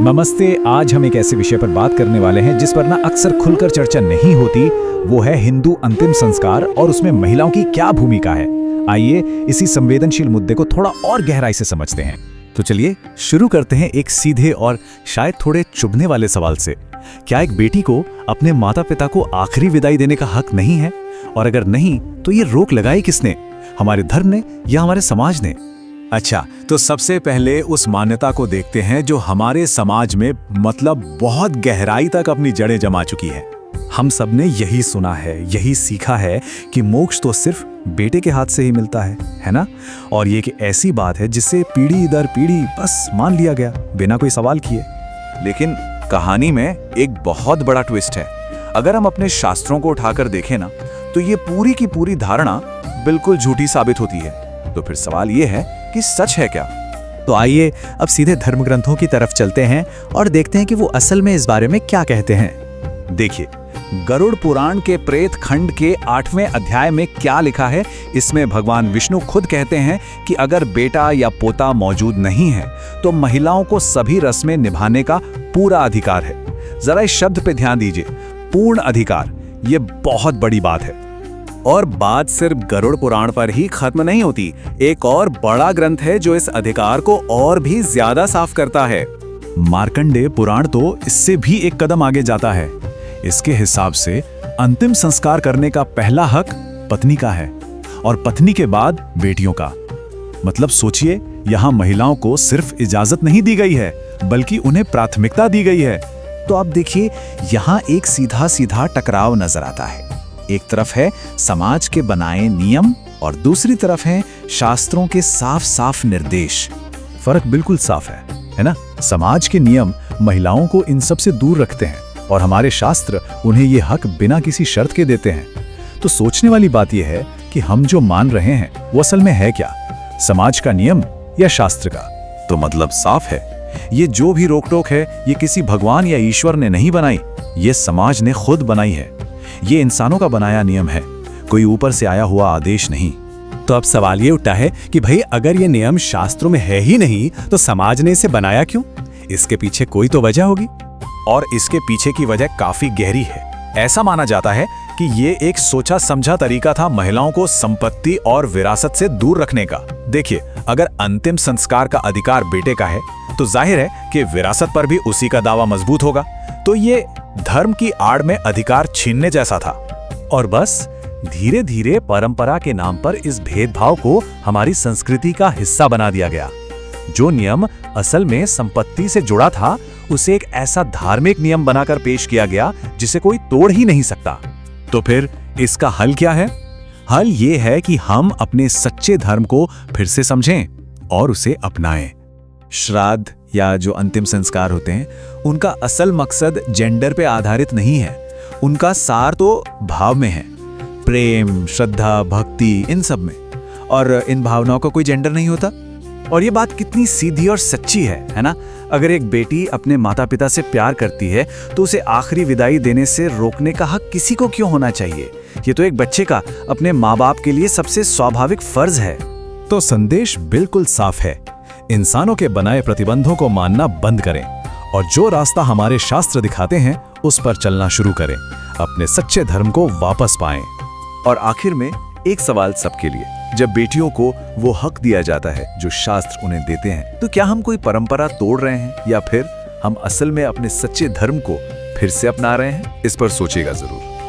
नमस्ते। आज हम एक ऐसे विषय पर बात करने वाले हैं जिस पर ना अक्सर खुलकर चर्चा नहीं होती। वो है हिंदू अंतिम संस्कार और उसमें महिलाओं की क्या भूमिका है। आइए इसी संवेदनशील मुद्दे को थोड़ा और गहराई से समझते हैं। तो चलिए शुरू करते हैं एक सीधे और शायद थोड़े चुभने वाले सवाल से। क्या एक बेटी को अपने माता पिता को आखिरी विदाई देने का हक नहीं है? और अगर नहीं तो ये रोक लगाई किसने, हमारे धर्म ने या हमारे समाज ने? अच्छा, तो सबसे पहले उस मान्यता को देखते हैं जो हमारे समाज में मतलब बहुत गहराई तक अपनी जड़ें जमा चुकी है। हम सब ने यही सुना है, यही सीखा है कि मोक्ष तो सिर्फ बेटे के हाथ से ही मिलता है ना? और ये एक ऐसी बात है जिससे पीढ़ी दर पीढ़ी बस मान लिया गया बिना कोई सवाल किए। लेकिन कहानी में एक बहुत बड़ा ट्विस्ट है। अगर हम अपने शास्त्रों को उठाकर देखें ना, तो ये पूरी की पूरी धारणा बिल्कुल झूठी साबित होती है। तो फिर सवाल ये है कि सच है क्या? तो आइए अब सीधे धर्म ग्रंथों की तरफ चलते हैं और देखते हैं कि वो असल में इस बारे में क्या कहते हैं। देखिए, गरुड़ पुराण के प्रेत खंड के 8वें अध्याय में क्या लिखा है। इसमें भगवान विष्णु खुद कहते हैं कि अगर बेटा या पोता मौजूद नहीं है तो महिलाओं को सभी रस्में निभाने का पूरा अधिकार है। जरा इस शब्द पे ध्यान दीजिए, पूर्ण अधिकार। ये बहुत बड़ी बात है। और बात सिर्फ गरुड़ पुराण पर ही खत्म नहीं होती। एक और बड़ा ग्रंथ है जो इस अधिकार को और भी ज्यादा साफ करता है। मार्कंडेय पुराण तो इससे भी एक कदम आगे जाता है। इसके हिसाब से अंतिम संस्कार करने का पहला हक पत्नी का है और पत्नी के बाद बेटियों का। मतलब सोचिए, यहाँ महिलाओं को सिर्फ इजाजत नहीं दी गई है बल्कि उन्हें प्राथमिकता दी गई है। तो आप देखिए, यहाँ एक सीधा सीधा टकराव नजर आता है। एक तरफ है समाज के बनाए नियम और दूसरी तरफ है शास्त्रों के साफ साफ निर्देश। फर्क बिल्कुल साफ है ना? समाज के नियम महिलाओं को इन सब से दूर रखते हैं और हमारे शास्त्र उन्हें ये हक बिना किसी शर्त के देते हैं। तो सोचने वाली बात यह है कि हम जो मान रहे हैं वो असल में है क्या, समाज का नियम या शास्त्र का? तो मतलब साफ है, ये जो भी रोक टोक है ये किसी भगवान या ईश्वर ने नहीं बनाई, ये समाज ने खुद बनाई है। ये इंसानों का बनाया नियम है, कोई ऊपर से आया हुआ आदेश नहीं। तो अब सवाल ये उठता है कि भाई अगर ये नियम शास्त्रों में है ही नहीं तो समाज ने इसे बनाया क्यों? इसके पीछे कोई तो वजह होगी। और इसके पीछे की वजह काफी गहरी है। ऐसा माना जाता है कि ये एक सोचा समझा तरीका था महिलाओं को संपत्ति और विरासत से दूर रखने का। देखिए, अगर अंतिम संस्कार का अधिकार बेटे का है तो जाहिर है कि विरासत पर भी उसी का दावा मजबूत होगा। तो ये धर्म की आड़ में अधिकार छीनने जैसा था। और बस धीरे धीरे परंपरा के नाम पर इस भेदभाव को हमारी संस्कृति का हिस्सा बना दिया गया। जो नियम असल में संपत्ति से जुड़ा था उसे एक ऐसा धार्मिक नियम बनाकर पेश किया गया जिसे कोई तोड़ ही नहीं सकता। तो फिर इसका हल क्या है? हल ये है कि हम अपने सच्चे धर्म को फिर से समझें और उसे अपनाएं। श्राद्ध या जो अंतिम संस्कार होते हैं उनका असल मकसद जेंडर पे आधारित नहीं है। उनका सार तो भाव में है, प्रेम, श्रद्धा, भक्ति, इन सब में। और इन भावनाओं का कोई जेंडर नहीं होता। और ये बात कितनी सीधी और सच्ची है ना? अगर एक बेटी अपने माता पिता से प्यार करती है तो उसे आखिरी विदाई देने से रोकने का हक किसी को क्यों होना चाहिए? ये तो एक बच्चे का अपने माँ बाप के लिए सबसे स्वाभाविक फर्ज है। तो संदेश बिल्कुल साफ है, इंसानों के बनाए प्रतिबंधों को मानना बंद करें और जो रास्ता हमारे शास्त्र दिखाते हैं उस पर चलना शुरू करें, अपने सच्चे धर्म को वापस पाएं। और आखिर में एक सवाल सबके लिए, जब बेटियों को वो हक दिया जाता है जो शास्त्र उन्हें देते हैं, तो क्या हम कोई परंपरा तोड़ रहे हैं या फिर हम असल में अपने सच्चे धर्म को फिर से अपना रहे हैं? इस पर सोचिएगा जरूर।